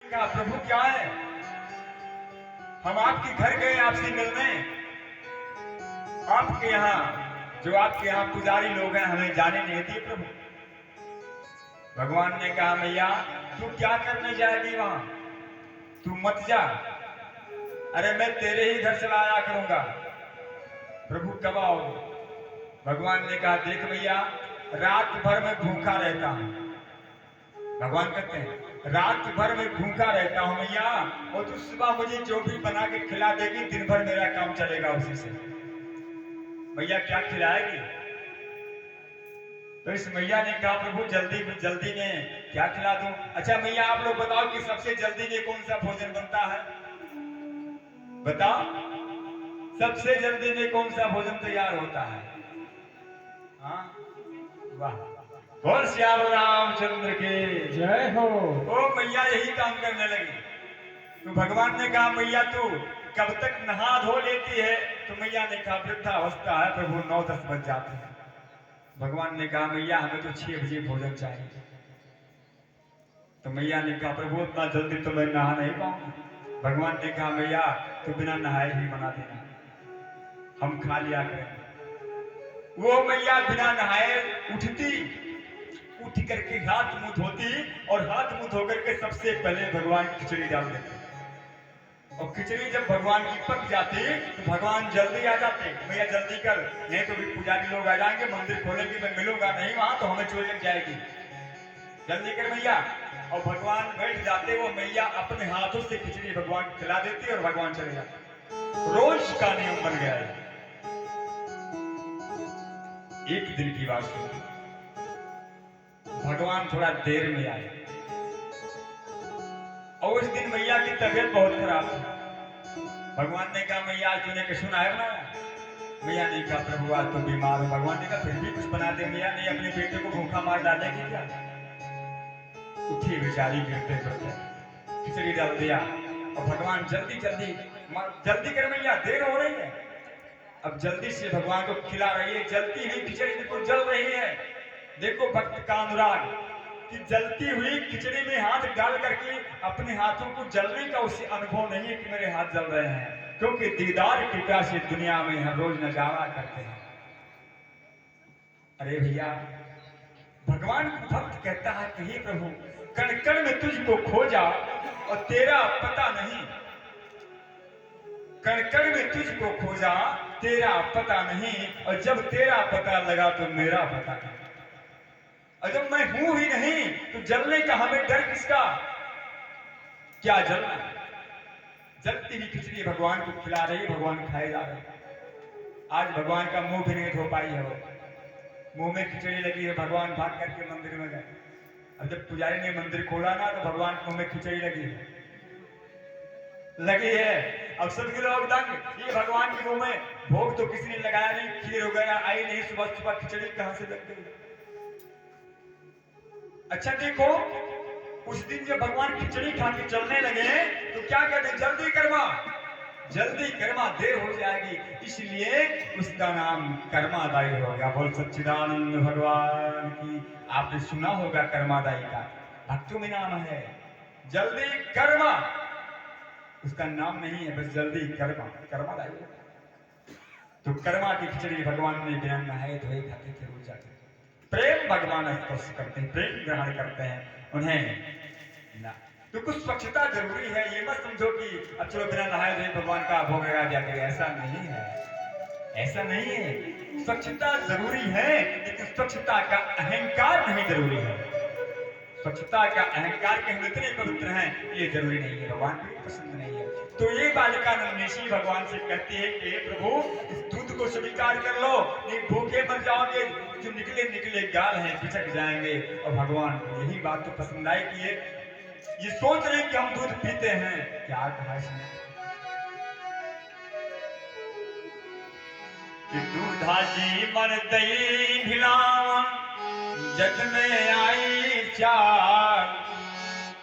कहा प्रभु क्या है, हम आपके घर गए आपसे मिलने, आपके यहाँ जो आपके यहाँ पुजारी लोग हैं हमें जाने नहीं दिए प्रभु। भगवान ने कहा मैया तू क्या करने जाएगी वहां, तू मत जा, अरे मैं तेरे ही घर चला आया करूंगा। प्रभु कब आओगे? भगवान ने कहा देख भैया रात भर में भूखा रहता हूं। भगवान कहते हैं रात भर में भूखा रहता हूं मैया, और तू सुबह मुझे जो भी बना के खिला देगी दिन भर मेरा काम चलेगा उसी से। मैया क्या खिलाएगी? तो इस मैया ने कहा प्रभु जल्दी जल्दी में क्या खिला दूं? अच्छा मैया आप लोग बताओ कि सबसे जल्दी में कौन सा भोजन बनता है, बताओ सबसे जल्दी में कौन सा भोजन तैयार होता है? हाँ वाह, बोल श्याम रामचंद्र के जय हो। ओ मैया यही काम करने लगी। तो भगवान ने कहा मैया तू कब तक नहा धो लेती है? तो मैया ने कहा वृद्धावस्था है प्रभु, 9-10 बज जाते हैं। भगवान ने कहा मैया हमें तो 6 बजे भोजन चाहिए। तो मैया ने कहा प्रभु उतना जल्दी तो मैं नहा नहीं पाऊंगी। भगवान ने कहा मैया तो बिना नहाए ही बना देना, हम खा लिया करेंगे। वो मैया बिना नहाए उठती, उठ करके हाथ मुंह धोती, और हाथ मुंह धो करके सबसे पहले भगवान की खिचड़ी डाल देती। और खिचड़ी जब भगवान की पक जाती तो भगवान जल्दी आ जाते, भैया जल्दी कर नहीं तो भी पुजारी लोग आ जाएंगे, मंदिर खोलेंगे, मैं मिलूंगा नहीं वहां तो हमें चोरी लग जाएगी, जल्दी कर भैया। और भगवान बैठ जाते, वो मैया अपने हाथों से खिचड़ी भगवान को खिला देती और भगवान चले जाते। रोज का नियम बन गया है। एक दिन की बात सुनो, भगवान थोड़ा देर में आए और उस दिन मैया की तबीयत बहुत खराब थी। भगवान ने कहा मैया आज तूने कुछ सुना है बनाया? मैया ने कहा प्रभु आज तो बीमार हूं। भगवान ने कहा फिर भी कुछ बना दे। मैया ने अपने बेटे को भूखा मार डालेगी क्या? उठी बेचारी गिरते पड़ते खिचड़ी डाल दिया, और भगवान जल्दी जल्दी जल्दी कर मैया देर हो रही है। अब जल्दी से भगवान को खिला रही है, जलती हुई खिचड़ी देखो जल रही है। देखो भक्त का अनुराग कि जलती हुई खिचड़ी में हाथ डाल करके अपने हाथों को जलने का उसे अनुभव नहीं है कि मेरे हाथ जल रहे हैं, क्योंकि दीदार कृपा से दुनिया में हर रोज नजारा करते हैं। अरे भैया भगवान भक्त कहता है कि हे प्रभु कण कण में तुझको खोजा और तेरा पता नहीं, कण कण में तुझको खोजा तेरा पता नहीं, और जब तेरा पता लगा तो मेरा पता नहीं। और जब मैं हूं ही नहीं तो जलने का हमें डर किसका? क्या जलना? जलती हुई खिचड़ी भगवान को खिला रही, भगवान खाए जा रहे। आज भगवान का मुंह भी नहीं धो पाई है, वो मुंह में खिचड़ी लगी है। भगवान भाग करके मंदिर में गए। अब जब पुजारी ने मंदिर खोला ना तो भगवान के मुंह में खिचड़ी लगी है। अब सभी लोग दंग, ये भगवान के मुंह में भोग तो किसी ने लगाया नहीं, खीर हो गया आई नहीं, सुबह सुबह खिचड़ी कहां से लग गई? अच्छा देखो उस दिन जब भगवान खिचड़ी खा के चलने लगे तो क्या कहते जल्दी कर्मा देर हो जाएगी, इसलिए उसका नाम कर्मादायी हो गया। बोल सच्चिदानंद भगवान की। आपने सुना होगा कर्मादायी का, भक्तों में नाम है जल्दी कर्मा, उसका नाम नहीं है बस जल्दी कर्मादायी। तो कर्मा की खिचड़ी भगवान ने बिना नहाए धोए खाते थे रोज जाते। प्रेम भगवान स्पर्श करते हैं, प्रेम ग्रहण करते हैं उन्हें ना। तो कुछ स्वच्छता जरूरी है, ये मत समझो कि अब चलो बिना नहाए धोए भगवान का भोग लगा जाके, ऐसा नहीं है, ऐसा नहीं है। स्वच्छता जरूरी है लेकिन स्वच्छता का अहंकार नहीं जरूरी है। स्वच्छता का अहंकार के हम इतने पवित्र हैं ये जरूरी नहीं है, भगवान को पसंद नहीं है। तो ये बालिका नन्हेशी भगवान से कहती है कि प्रभु इस दूध को स्वीकार कर लो, नहीं भूखे मर जाओगे, जो निकले गाल हैं पिचक जाएंगे। और भगवान को यही बात तो पसंद आई कि ये सोच रहे कि हम दूध पीते हैं। क्या कहा इसने कि दूधा जी मन दई भिलावन जग में आई चार,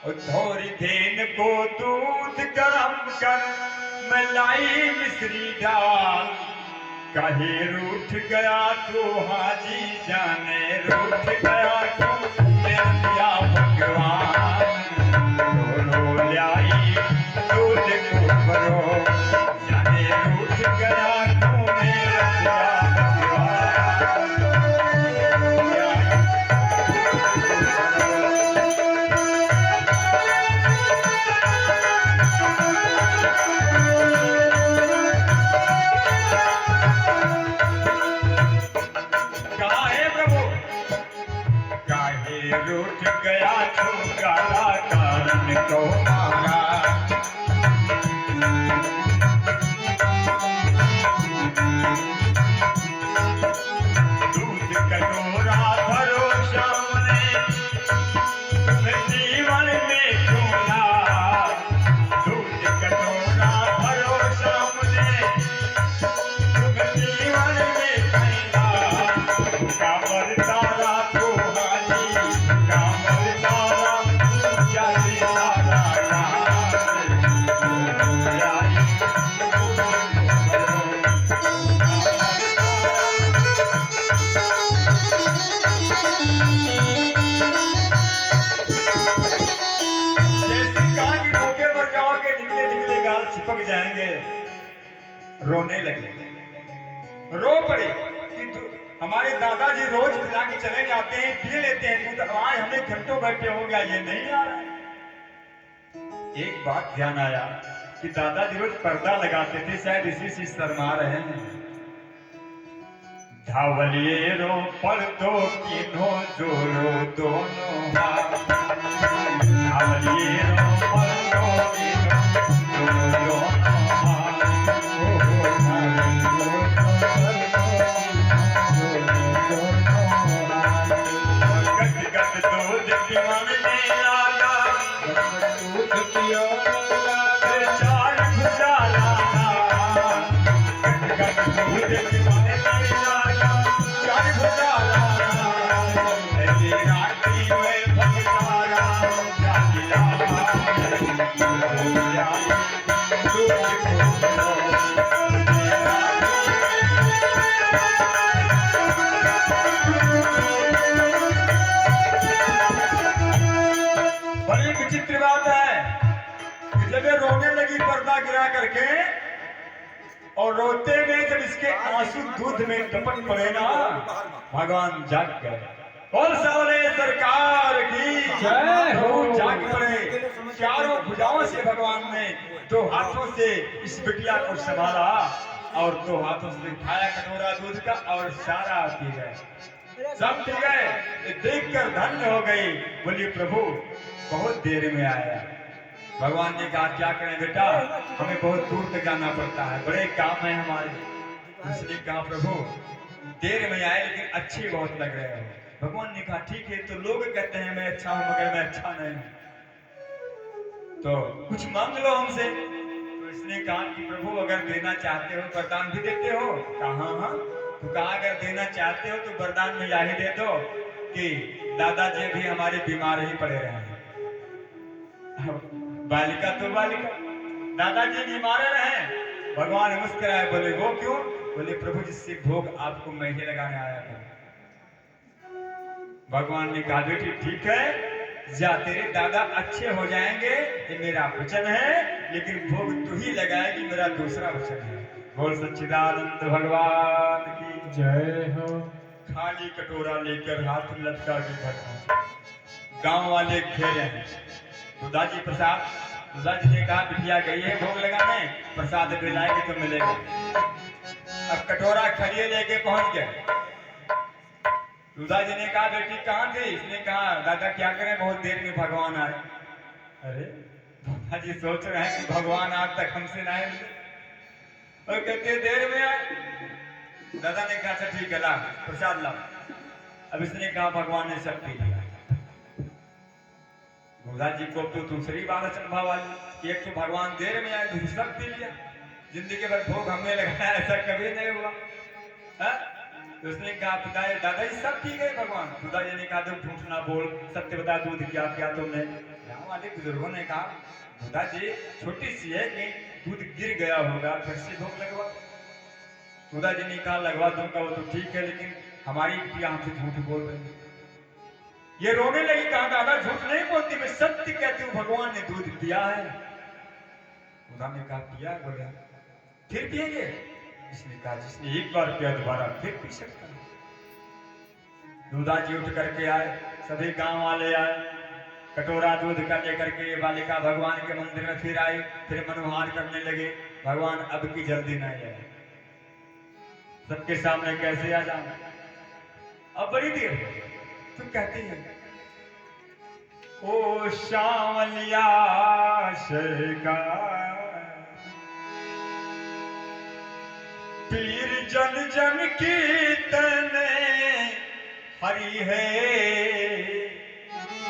और थोड़ी देन को दूध गरम कर मलाई मिश्री डाल, कहे रूठ गया तो हाजी जाने रूठ गया तो दिया भगवान, रो रो आई दूध को भरो, जाने रूठ गया क्यों मेरा रूठ गया छुटकारा कारण को मारा, दूध कटोरा भरो सामने तुम्हें जीवन में छोड़ा, दूध कटोरा भरो सामने तुम्हें जीवन में कहना, कामर तारा को चिपक जाएंगे, रोने लगे, रो पड़े। किंतु हमारे दादाजी रोज पिला के चले जाते हैं, पी लेते हैं दूध, आज हमें घंटों बैठे हो गया, ये नहीं आ रहा है। एक बात ध्यान आया कि दादाजी रोज पर्दा लगाते थे, शायद इसी से शर्मा रहे हैं। धावलिए रो पर्दो किन्हो जोड़ो दोनों हाथ, धावलिए रो पर्दो किन्हो जोड़ो दोनों हाथ, गट गट दूध पिवाने लागा, दूध पिवाने चार भुजा लाना, गट गट दूध पिवाने लागा, चार भुजा लाना, ऐसी रात्रि में भगतारा जागिया, बड़ी विचित्र बात है कि जब ये रोने लगी पर्दा गिरा करके, और रोते में जब इसके आंसू दूध में टपक पड़े ना, भगवान जाग गए। बोल सावले सरकार की जय हो। जाग पड़े, चारों भुजाओं से भगवान ने दो हाथों से इस बिटिया को संभाला और दो हाथों से खाया कटोरा दूध का और सारा पी गए, सब पी गए। देखकर धन्य हो गई, बोली प्रभु बहुत देर में आया। भगवान ने कहा क्या करें बेटा, हमें बहुत दूर तक जाना पड़ता है, बड़े काम है हमारे। उसने कहा प्रभु देर में आए लेकिन अच्छे बहुत लग रहे हो। भगवान ने कहा ठीक है, तो लोग कहते हैं मैं अच्छा हूं मगर मैं अच्छा नहीं हूं, तो कुछ मांग लो हमसे। तो इसने कहा कि प्रभु अगर देना चाहते हो वरदान भी देते हो। कहा हाँ, तो कहा अगर देना चाहते हो तो वरदान में यही दे दो कि दादाजी भी हमारे बीमार ही पड़े रहे। बालिका तो बालिका, दादाजी बीमार रहे। भगवान मुस्कुराए, बोले वो क्यों? बोले प्रभु जिससे भोग आपको मैं ही लगाने आया था। भगवान ने कहा बेटी ठीक है, जा तेरे दादा अच्छे हो जाएंगे, ये मेरा वचन है, लेकिन भोग तू ही लगाएगी, मेरा दूसरा वचन है। बोल सच्चिदानंद भगवान की जय हो। खाली कटोरा लेकर हाथ में लटका के घर गांव वाले घेरे हैं। दादाजी प्रसाद, दादाजी ने कहा बिटिया गई है भोग लगाने, प्रसाद दिलाएगी तो मिलेगा। अब कटोरा खड़िए लेके पहुंच गए। दादाजी ने कहा बेटी कहाँ थी? इसने कहा दादा क्या करें, बहुत देर में भगवान आए। अरे दादाजी सोच रहे हैं कि भगवान आज तक हमसे ना मिले और कहते देर में आए। दादा ने कहा अच्छा ठीक है ला प्रसाद ला। अब इसने कहा भगवान ने सब पी लिया। दादाजी को तो दूसरी बात अचंभा वाली, एक तो भगवान देर में आए, दूसरा सब पी लिया। जिंदगी भर भोग हमने लगाया, ऐसा कभी नहीं हुआ। तो उसने कहा पिताजी दादाजी सब पी गए भगवान। पिताजी ने कहा तुम झूठ ना बोल, सत्य बता दूध क्या किया तुमने। गाँव वाले बुजुर्गों ने कहा दादाजी छोटी सी है कि दूध गिर गया होगा, फिर से भोग लगवा। दादाजी ने कहा लगवा दूंगा वो तो ठीक है, लेकिन हमारी बिटिया हमसे झूठ बोल रही है। ये रोने लगी, कहा दादा झूठ नहीं बोलती, मैं सत्य कहती हूँ, भगवान ने दूध दिया है। उन्होंने ने कहा पिया? बोला फिर पिएंगे? इसने कहा जिसने एक बार पिया दोबारा फिर पी सकता है। दूधा जी उठ करके आए, सभी गांव वाले आए, कटोरा दूध का लेकर के ये बालिका भगवान के मंदिर में फिर आई, फिर मनोहार करने लगे, भगवान अब की जल्दी ना आए, सबके सामने कैसे आ जाऊं, अब बड़ी देर हो गई। तो कहती है ओ शामलिया शरकार, पीर जन जन की तने हरि है,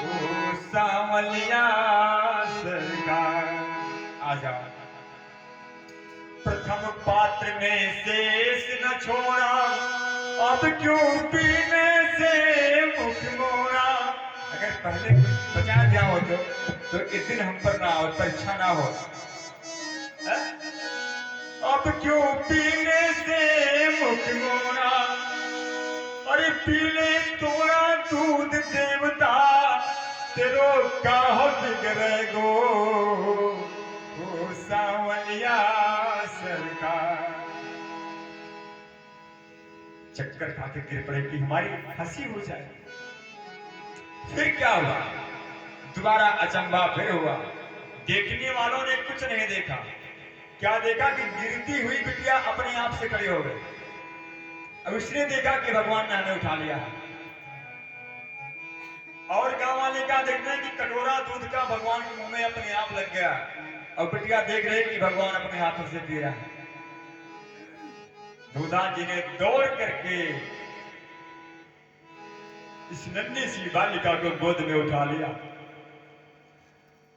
ओ शामलिया सरकार आ जाओ। प्रथम पात्र में शेष न छोड़ा, अब क्यों पीने से मुख मोड़ा। अगर पहले कुछ बचा दिया हो तो इस दिन हम पर ना हो, परीक्षा ना हो। अब क्यों पीने से मुख मोड़ा, अरे पीले तोरा दूध देवता, तेरो काहो बिगड़े गो, ओ सावलिया सरकार। चक्कर खाके गिर पड़े कि हमारी हंसी हो जाए। फिर क्या हुआ? दोबारा अचंभा फिर हुआ। देखने वालों ने कुछ नहीं देखा। क्या देखा कि गिरती हुई बिटिया अपने आप से खड़ी हो गई। अब उसने देखा कि भगवान ने हमें उठा लिया है। और गांव वाले क्या देखते हैं कि कटोरा दूध का भगवान के मुंह में अपने आप लग गया, और बिटिया देख रहे कि भगवान अपने हाथों से पी रहा है। दूधा जी ने दौड़ करके इस नन्ही सी बालिका को गोद में उठा लिया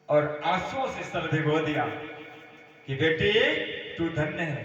और आंसुओं से सर भिगो दिया कि बेटी तू धन्य है,